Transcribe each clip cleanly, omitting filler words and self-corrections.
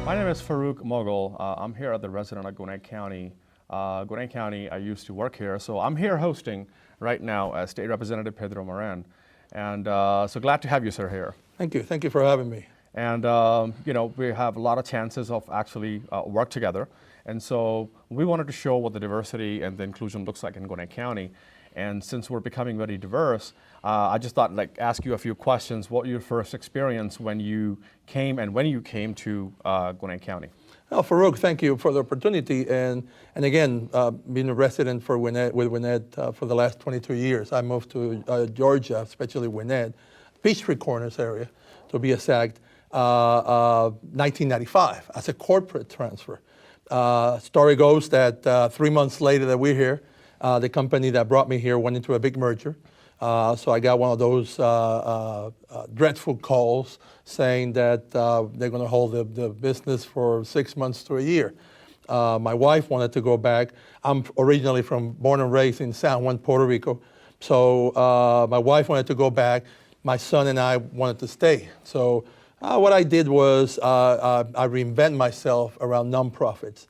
My name is Farouk Moghul. I'm here at the resident of Gwinnett County. Gwinnett County, I used to work here, so I'm here hosting right now as State Representative Pedro Marin. And so glad to have you, sir, here. Thank you. Thank you for having me. And we have a lot of chances of actually work together. And so we wanted to show what the diversity and the inclusion looks like in Gwinnett County. And since we're becoming very diverse, I just thought, ask you a few questions. What your first experience when you came to Gwinnett County? Well, Farouk, thank you for the opportunity. And again, being a resident for Gwinnett, for the last 22 years. I moved to Georgia, especially Gwinnett, Peachtree Corners area, to be exact, 1995 as a corporate transfer. Story goes that 3 months later that we're here, the company that brought me here went into a big merger. So I got one of those dreadful calls saying that they're going to hold the business for 6 months to a year. My wife wanted to go back. I'm originally born and raised in San Juan, Puerto Rico. So my wife wanted to go back. My son and I wanted to stay. So what I did was I reinvented myself around nonprofits.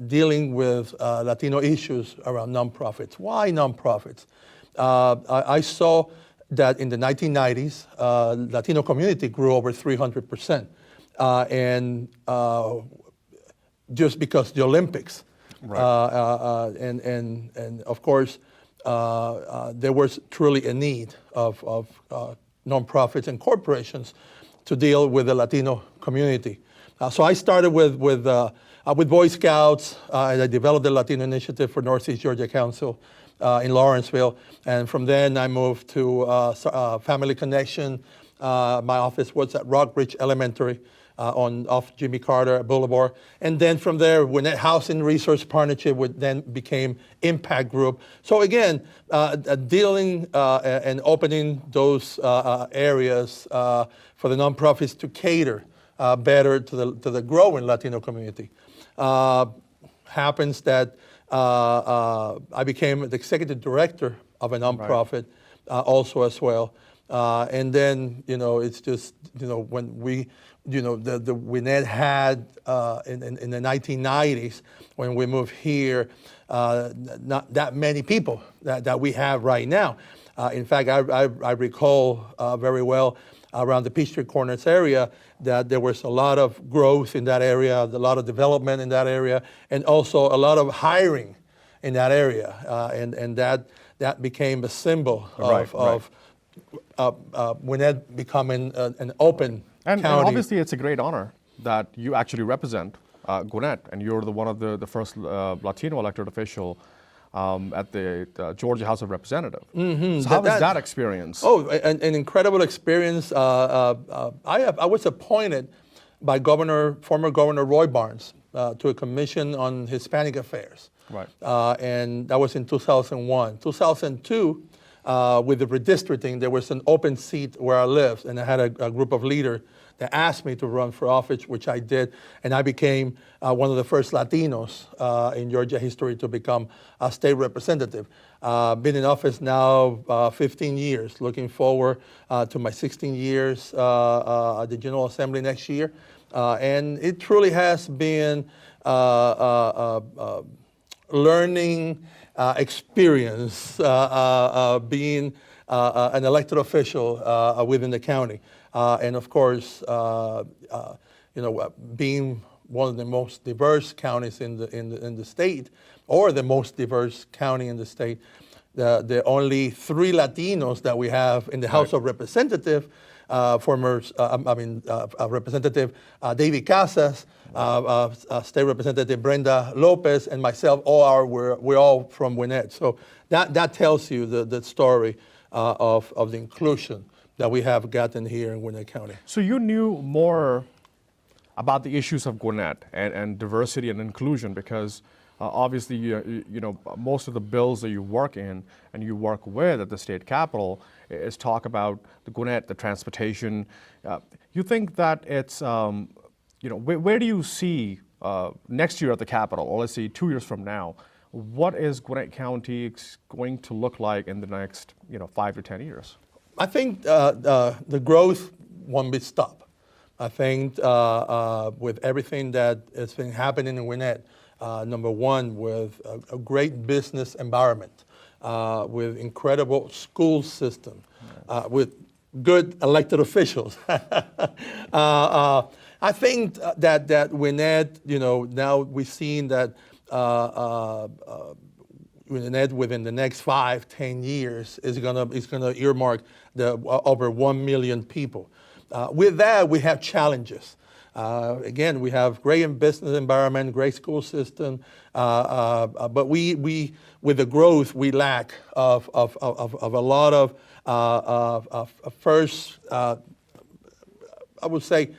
Dealing with Latino issues around nonprofits. Why nonprofits? I saw that in the 1990s, Latino community grew over 300%. And just because the Olympics. Right. And of course, there was truly a need of nonprofits and corporations to deal with the Latino community. So I started with Boy Scouts, and I developed the Latino Initiative for Northeast Georgia Council in Lawrenceville. And from then I moved to Family Connection. My office was at Rockbridge Elementary off Jimmy Carter Boulevard. And then from there, Gwinnett Housing Resource Partnership then became Impact Group. So again, dealing and opening those areas for the nonprofits to cater better to the growing Latino community. Happens that I became the executive director of a nonprofit also as well. And then, it's just, when we, the Gwinnett had in the 1990s, when we moved here, not that many people that we have right now. In fact, I recall very well around the Peachtree Corners area that there was a lot of growth in that area, a lot of development in that area, and also a lot of hiring in that area. And that became a symbol of Gwinnett becoming an open county. And obviously it's a great honor that you actually represent Gwinnett, and you're one of the first Latino elected official at the Georgia House of Representatives. Mm-hmm. So how was that experience? Oh, an incredible experience. I was appointed by former Governor Roy Barnes to a commission on Hispanic affairs. Right. And that was in 2001. 2002, with the redistricting, there was an open seat where I lived, and I had a group of leaders that asked me to run for office, which I did, and I became one of the first Latinos in Georgia history to become a state representative. Been in office now 15 years, looking forward to my 16 years at the General Assembly next year. And it truly has been learning experience being an elected official within the county. And of course, being one of the most diverse counties in the state, or the most diverse county in the state, the only 3 Latinos that we have in the House of Representatives, Representative David Casas, State Representative Brenda Lopez, and myself, we're all from Gwinnett. So that tells you the story of the inclusion that we have gotten here in Gwinnett County. So you knew more about the issues of Gwinnett and diversity and inclusion because obviously, most of the bills that you work in and you work with at the state capitol is talk about the Gwinnett, the transportation. You think that it's, where do you see next year at the Capitol, or let's say 2 years from now, what is Gwinnett County going to look like in the next 5 to 10 years? I think the growth won't be stopped. I think with everything that has been happening in Gwinnett, number one, with a great business environment, with incredible school system, with good elected officials. I think that Gwinnett, now we've seen that Gwinnett within the next 5-10 years is gonna earmark over 1 million people. With that, we have challenges. Again, we have great business environment, great school system, but we with the growth we lack of a lot of first, I would say,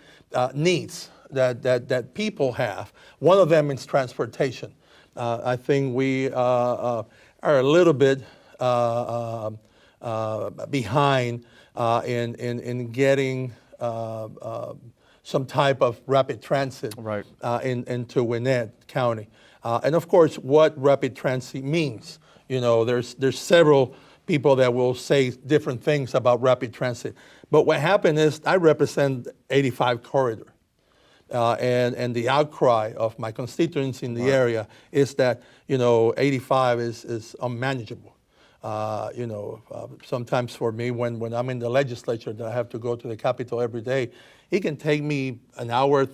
needs that people have. One of them is transportation. I think we are a little bit behind in getting some type of rapid transit into Gwinnett County. And of course, what rapid transit means. There's several people that will say different things about rapid transit. But what happened is I represent 85 corridor. And the outcry of my constituents in the area is that 85 is unmanageable. Sometimes for me, when I'm in the legislature, that I have to go to the Capitol every day, it can take me an hour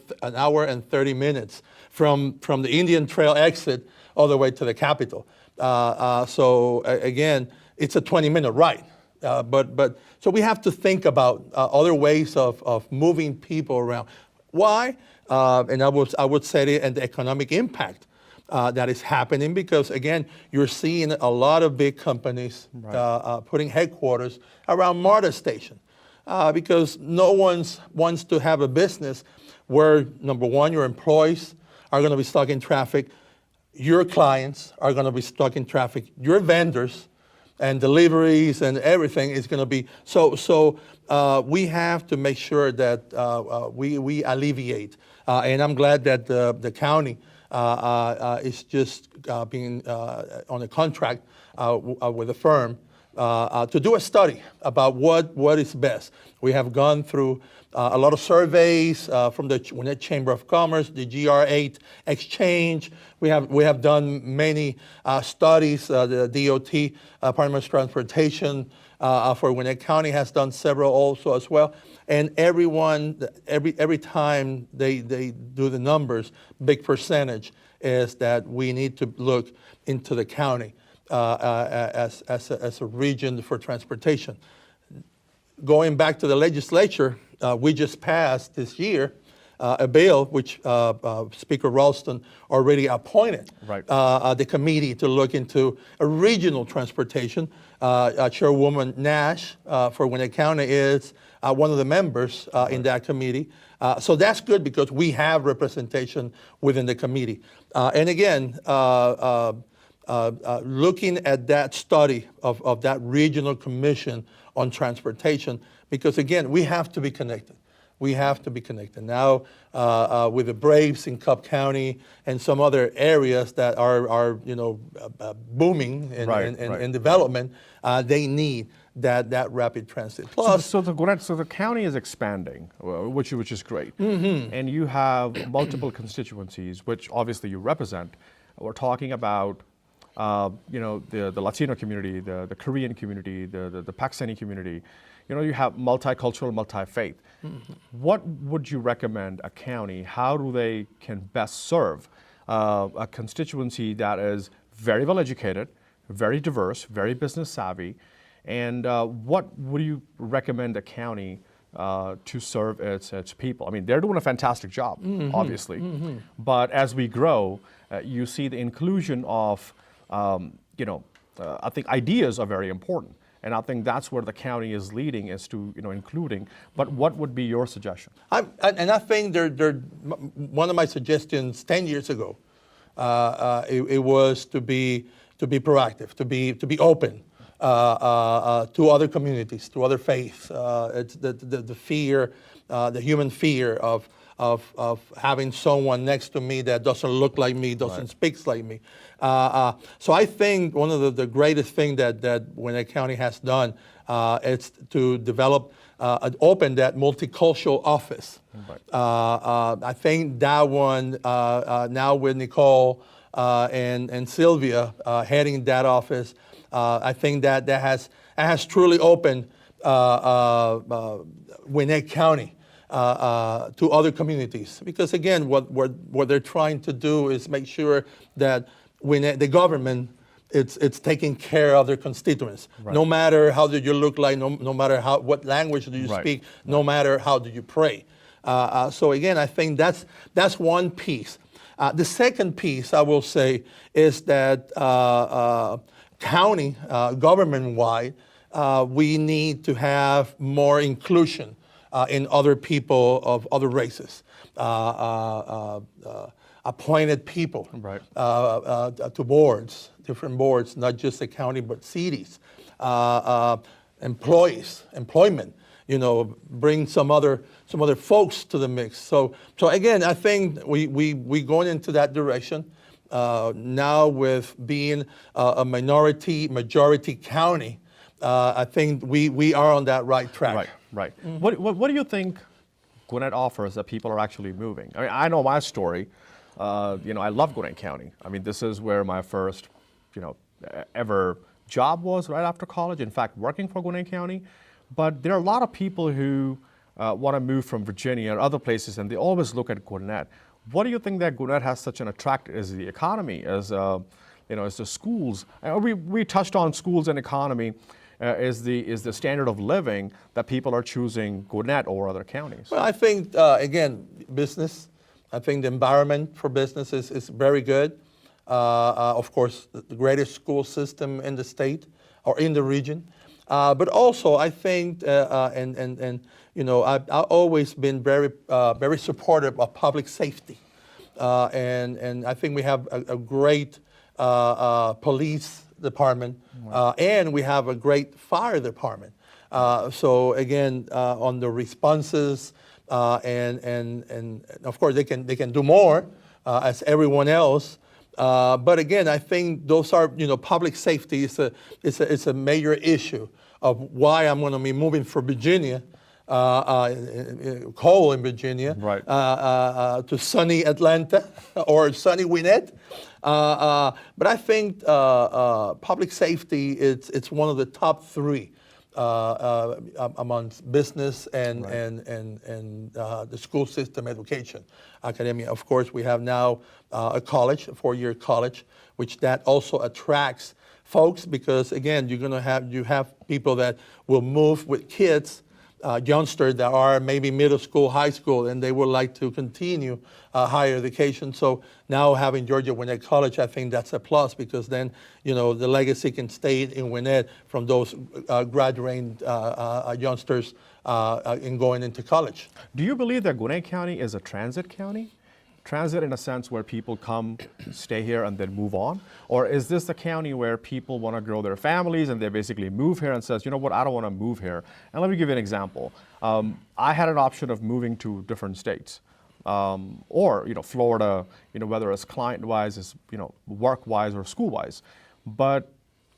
and 30 minutes from the Indian Trail exit all the way to the Capitol. So again, it's a 20-minute ride. So we have to think about other ways of moving people around. Why? And I would say it, and the economic impact that is happening, because again, you're seeing a lot of big companies putting headquarters around MARTA station, because no one wants to have a business where, number one, your employees are going to be stuck in traffic, your clients are going to be stuck in traffic, your vendors and deliveries and everything is going to be so. We have to make sure that we alleviate, and I'm glad that the county is just being on a contract with a firm to do a study about what is best. We have gone through a lot of surveys from the Gwinnett Chamber of Commerce, the GR8 Exchange. We have done many studies. The DOT, Department of Transportation for Gwinnett County has done several also as well. And every time they do the numbers, big percentage is that we need to look into the county as a region for transportation. Going back to the legislature, we just passed this year a bill which Speaker Ralston already appointed the committee to look into a regional transportation. Chairwoman Nash for Gwinnett County is one of the members in that committee. So that's good because we have representation within the committee. And again, looking at that study of that regional commission on transportation, because again, we have to be connected. We have to be connected. Now, with the Braves in Cobb County and some other areas that are booming in development, they need that rapid transit. Plus, so the county is expanding, which is great, and you have multiple constituencies, which obviously you represent. We're talking about the Latino community, the Korean community, the Pakistani community. You have multicultural, multi-faith. What would you recommend a county, how do they can best serve a constituency that is very well educated, very diverse, very business savvy, and what would you recommend a county to serve its people? I mean, they're doing a fantastic job, obviously, but as we grow, you see the inclusion of, I think ideas are very important. And I think that's where the county is leading, is to including. But what would be your suggestion? I think one of my suggestions 10 years ago, it was to be proactive, to be open to other communities, to other faiths. It's the fear, the human fear of of having someone next to me that doesn't look like me, doesn't speak like me. So I think one of the greatest thing that Gwinnett County has done is to develop and open that multicultural office. I think that one now with Nicole and Sylvia heading that office, I think that has truly opened Gwinnett County to other communities. Because again, what they're trying to do is make sure that the government it's taking care of their constituents. No matter how do you look like, no matter what language do you speak, no matter how do you pray. So again, I think that's one piece. The second piece I will say is that county, government-wide, we need to have more inclusion in other people of other races, appointed people to boards, different boards, not just the county but cities, employment. Bring some other folks to the mix. So again, I think we going into that direction. Now with being a majority county, I think we are on that right track. Right. What do you think Gwinnett offers that people are actually moving? I mean, I know my story. I love Gwinnett County. I mean, this is where my first, ever job was right after college. In fact, working for Gwinnett County. But there are a lot of people who want to move from Virginia or other places, and they always look at Gwinnett. What do you think that Gwinnett has such an attract? Is the economy, as as the schools? We touched on schools and economy. Is the standard of living that people are choosing Gwinnett over other counties? Well, I think again, business. I think the environment for business is very good. Of course, the greatest school system in the state or in the region. But also, I think, I've always been very supportive of public safety, and I think we have a great police department, and we have a great fire department. So again, on the responses, and of course they can do more as everyone else. But again, I think those are, public safety is a major issue of why I'm going to be moving from Virginia, coal in Virginia, to sunny Atlanta or sunny Gwinnett. But I think public safety, it's one of the top three amongst business and the school system education, academia. Of course, we have now a college, a 4-year college, which that also attracts folks because again, you have people that will move with kids, youngsters that are maybe middle school, high school, and they would like to continue higher education. So now having Georgia Gwinnett College, I think that's a plus because then, the legacy can stay in Gwinnett from those graduating youngsters in going into college. Do you believe that Gwinnett County is a transit county? Transit in a sense where people come, stay here, and then move on? Or is this the county where people want to grow their families and they basically move here and says, you know what, I don't want to move here. And let me give you an example. I had an option of moving to different states. Or Florida, whether it's client-wise, it's work-wise or school-wise. But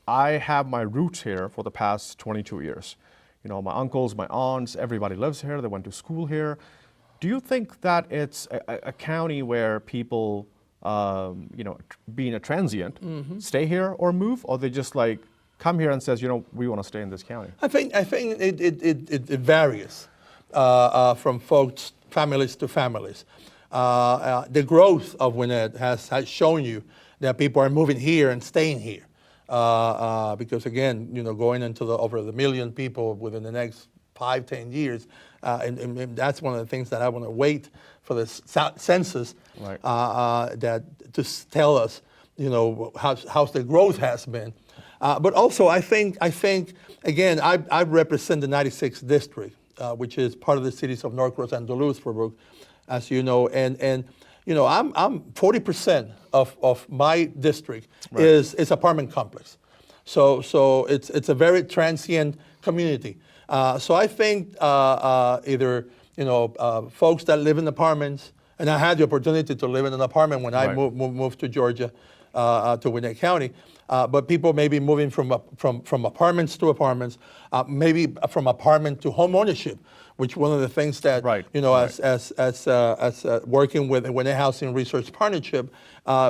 I have my roots here for the past 22 years. My uncles, my aunts, everybody lives here. They went to school here. Do you think that it's a county where people, being a transient, stay here or move, or they just like come here and says, we want to stay in this county? I think it varies from folks, families to families. The growth of Gwinnett has shown you that people are moving here and staying here. Because again, going into over the million people within the next 5-10 years, and that's one of the things that I want to wait for the census that to tell us, how the growth has been. But also, I think again, I represent the 96th district, which is part of the cities of Norcross and Duluth-Fort, as you know, and I'm 40% of my district is apartment complex, so it's a very transient community. So I think either folks that live in apartments, and I had the opportunity to live in an apartment when I Right. moved to Georgia, to Gwinnett County. But people may be moving from apartments to apartments, maybe from apartment to home ownership, which one of the things that Right. as working with Gwinnett Housing Research Partnership.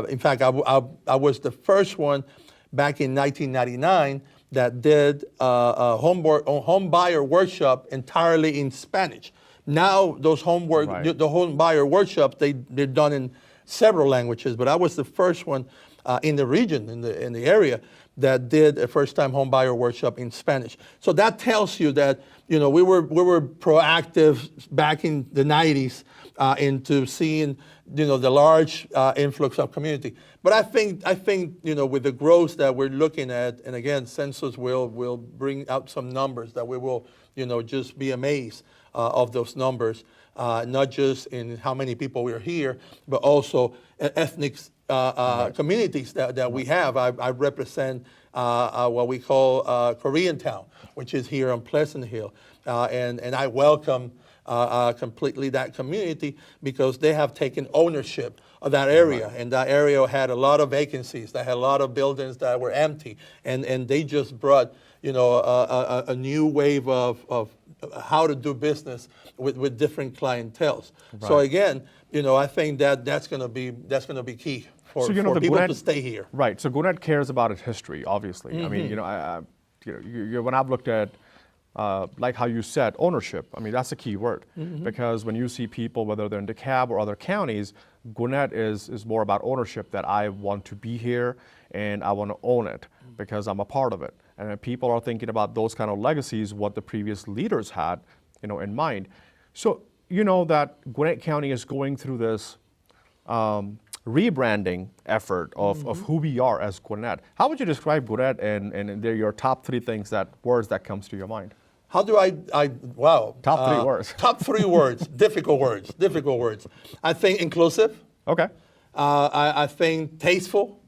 In fact, I was the first one back in 1999 that did a home buyer workshop entirely in Spanish. Now those Right. the home buyer workshops they're done in several languages, but I was the first one in the region, in the area, that did a first-time home buyer workshop in Spanish. So that tells you that we were proactive back in the 90s into seeing the large influx of community. But I think with the growth that we're looking at, and again, census will bring out some numbers that we will just be amazed of those numbers, not just in how many people we are here, but also ethnic communities that we have. I represent what we call Koreantown, which is here on Pleasant Hill, and I welcome completely that community because they have taken ownership of that area, and that area had a lot of vacancies. They had a lot of buildings that were empty, and they just brought a new wave of how to do business with different clienteles. Right. So again, I think that's going to be key for the people Gwinnett, to stay here. Right. So Gwinnett cares about its history, obviously. I mean, when I've looked at, like how you said, ownership, I mean, that's a key word. Because when you see people, whether they're in DeKalb or other counties, Gwinnett is more about ownership, that I want to be here and I want to own it because I'm a part of it. And when people are thinking about those kind of legacies, what the previous leaders had, in mind. So that Gwinnett County is going through this rebranding effort of who we are as Gwinnett. How would you describe Gwinnett, and they're your top three words that comes to your mind? How do wow. Top three words. Top three words, difficult words. I think inclusive. Okay. I think tasteful,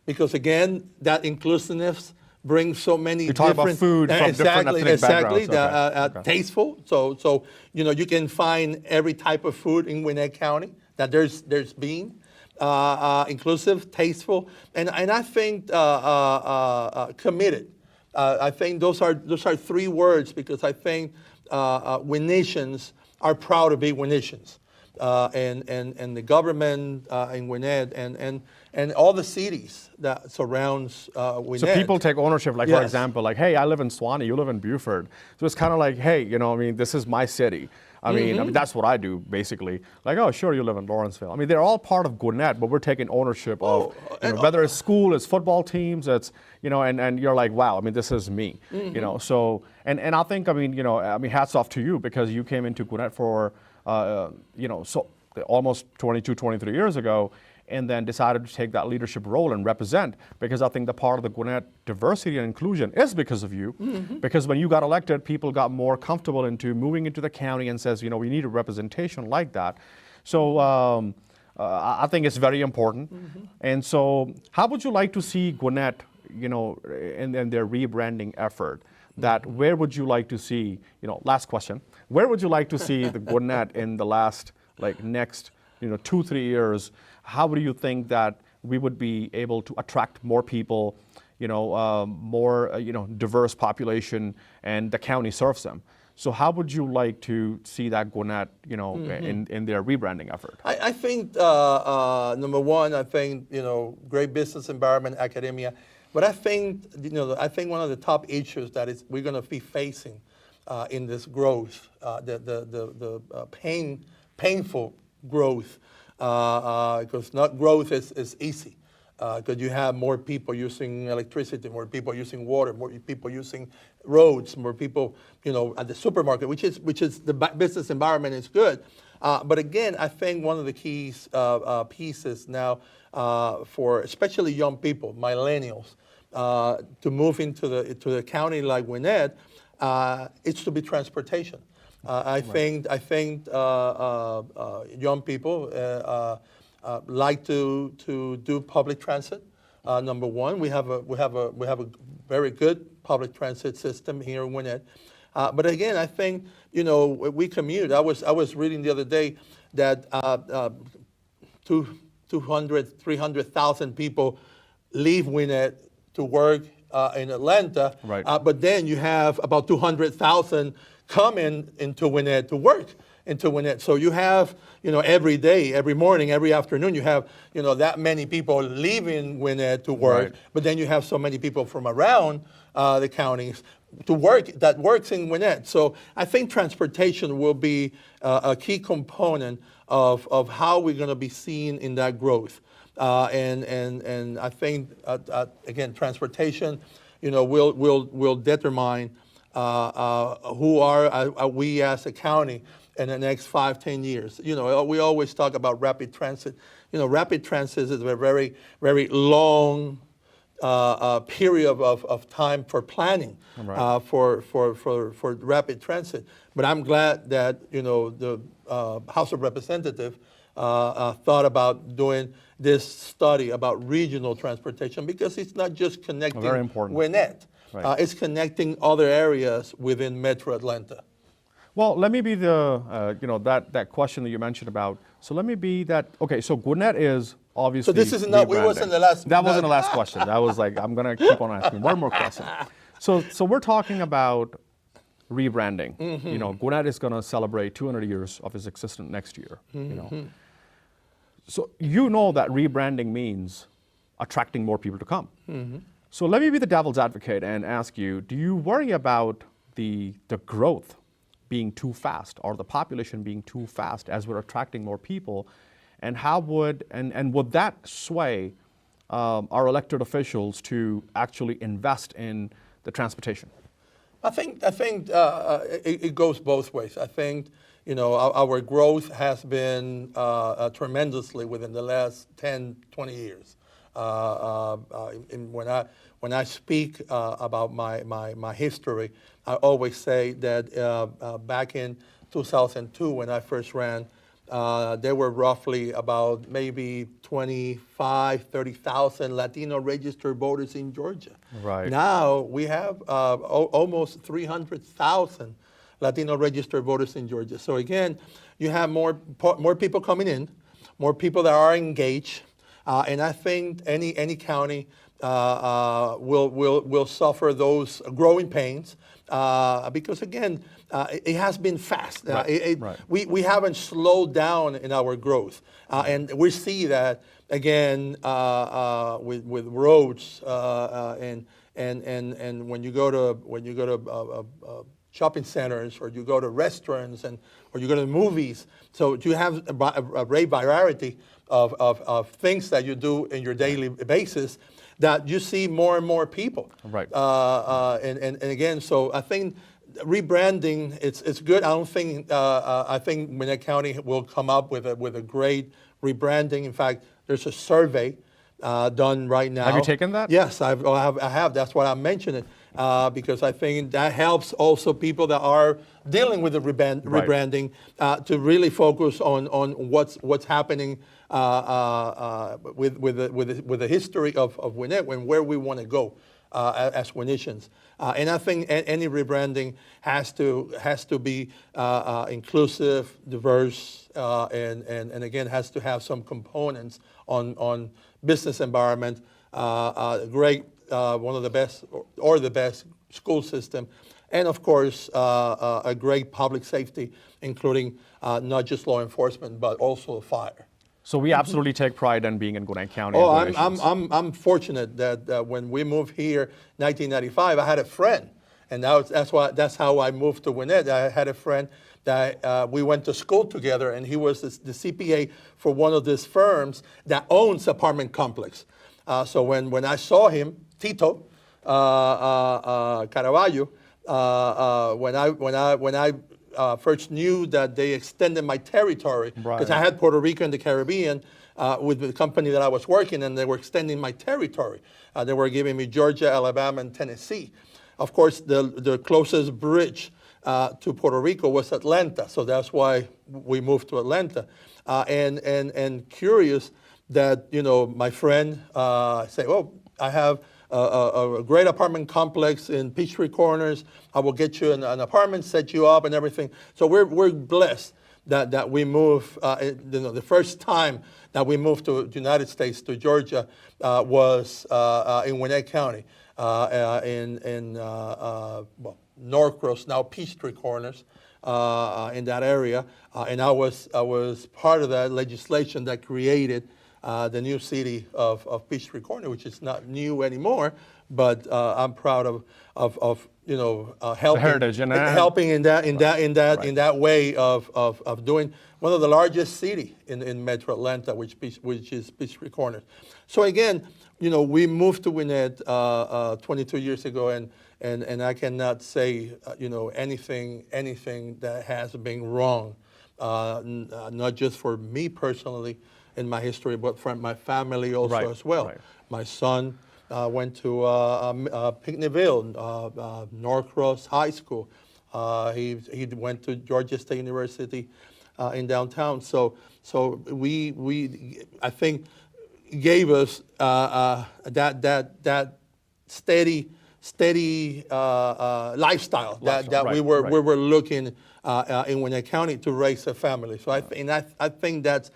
because again, that inclusiveness brings so many talking about different food from different ethnic backgrounds. Okay. Tasteful. So you can find every type of food in Gwinnett County that there's been. Inclusive, tasteful, and I think committed. I think those are three words, because I think Gwinnetians are proud to be Gwinnetians, and the government in Gwinnett and all the cities that surrounds Gwinnett. So people take ownership, like, Yes. for example, like, hey, I live in Swanee, you live in Buford. So it's kind of like, hey, this is my city. I mean, that's what I do, basically. Like, oh, sure, you live in Lawrenceville. I mean, they're all part of Gwinnett, but we're taking ownership of, whether it's school, it's football teams, it's, and you're like, wow, I mean, this is me, So, and I think, hats off to you, because you came into Gwinnett for, so almost 22, 23 years ago, and then decided to take that leadership role and represent, because I think the part of the Gwinnett diversity and inclusion is because of you. Because when you got elected, people got more comfortable into moving into the county and says, we need a representation like that. So I think it's very important. And so how would you like to see Gwinnett, in their rebranding effort? That where would you like to see, last question, where would you like to see the Gwinnett in the next 2-3 years? How do you think that we would be able to attract more people, more diverse population, and the county serves them? So how would you like to see that Gwinnett, in their rebranding effort? I think number one, I think great business environment, academia, but I think I think one of the top issues that we're going to be facing in this growth, the painful growth. Because not growth is easy, because you have more people using electricity, more people using water, more people using roads, more people at the supermarket, which is the business environment is good, but again, I think one of the keys pieces now for especially young people, millennials, to move into the county like Gwinnett, it's to be transportation. I think young people like to do public transit. Number one, we have a very good public transit system here in Gwinnett. But again, I think, we commute. I was reading the other day that 200, 300,000 people leave Gwinnett to work in Atlanta. Right. But then you have about 200,000 coming into Gwinnett to work into Gwinnett. So you have, every day, every morning, every afternoon, you have, that many people leaving Gwinnett to work. Right. But then you have so many people from around the counties to work that works in Gwinnett. So I think transportation will be a key component of how we're going to be seen in that growth. And I think again, transportation, will determine who are we as a county in the next 5-10 years. We always talk about rapid transit. Rapid transit is a very, very long period of time for planning. Right. For rapid transit. But I'm glad that the House of Representatives thought about doing this study about regional transportation, because it's not just connecting Very important. Gwinnett. Right. It's connecting other areas within Metro Atlanta. Well, let me be the, that question that you mentioned about, so let me be that, okay, so Gwinnett is obviously So this is not, we rebranding. wasn't the last. That wasn't the last question. That was like, I'm going to keep on asking one more question. So we're talking about rebranding. Mm-hmm. Gwinnett is going to celebrate 200 years of its existence next year. So that rebranding means attracting more people to come. Mm-hmm. So let me be the devil's advocate and ask you, do you worry about the growth being too fast, or the population being too fast as we're attracting more people? And how would that sway our elected officials to actually invest in the transportation? I think it goes both ways. I think our growth has been tremendously within the last 10, 20 years. When I speak about my history, I always say that back in 2002, when I first ran, there were roughly about maybe 30,000 Latino registered voters in Georgia. Right. Now we have almost 300,000 Latino registered voters in Georgia. So again, you have more people coming in, more people that are engaged, and I think any county will suffer those growing pains because again, it has been fast. Right. Right. We haven't slowed down in our growth, and we see that again with roads and when you go to shopping centers, or you go to restaurants, or you go to movies. So you have a great variety of things that you do in your daily basis, that you see more and more people. Right. And again, so I think rebranding, it's good. I think Gwinnett County will come up with a great rebranding. In fact, there's a survey done right now. Have you taken that? Yes, I have. That's why I mentioned it, because I think that helps also people that are dealing with the rebranding to really focus on what's happening with the history of Gwinnett and where we want to go as Gwinnettians. And I think any rebranding has to be inclusive, diverse, and again has to have some components on business environment, great, one of the best or the best school system, and of course a great public safety, including not just law enforcement but also fire. So we absolutely take pride in being in Gwinnett County. Oh, and Gwinnettians. I'm fortunate that when we moved here, 1995, I had a friend, and that's how I moved to Gwinnett. I had a friend that we went to school together, and he was the CPA for one of these firms that owns apartment complex. So when I saw him, Tito Caraballo, when I first knew that they extended my territory, because I had Puerto Rico and the Caribbean with the company that I was working, and they were extending my territory. They were giving me Georgia, Alabama, and Tennessee. Of course, the closest bridge to Puerto Rico was Atlanta, so that's why we moved to Atlanta. And curious that my friend said, "Oh, I have a great apartment complex in Peachtree Corners. I will get you an apartment, set you up, and everything. So we're blessed that we moved. The first time that we moved to the United States, to Georgia, was in Gwinnett County, in Norcross, now Peachtree Corners, in that area, and I was part of that legislation that created the new city of Peachtree Corners, which is not new anymore, but I'm proud of helping, heritage and helping in that Right. in that way of doing one of the largest city in Metro Atlanta, which is Peachtree Corners. So again, we moved to Gwinnett 22 years ago, and I cannot say anything that has been wrong, not just for me personally in my history, but for my family also Right, as well. right. My son went to Pinckneyville, Norcross High School. He went to Georgia State University in downtown. So I think gave us that steady lifestyle that we were looking in Gwinnett County to raise a family. So I think that's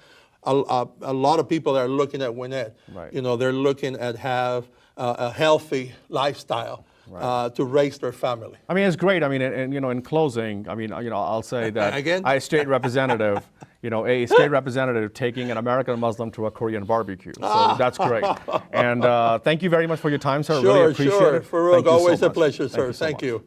a lot of people that are looking at Gwinnett. Right. They're looking at have a healthy lifestyle to raise their family. I mean, it's great. I mean, and in closing, I mean, I'll say that Again? a state representative taking an American Muslim to a Korean barbecue. So that's great. And thank you very much for your time, sir. Sure, really appreciate sure. it. Farouk, Thank you so always a much. pleasure, sir. so Thank much. you.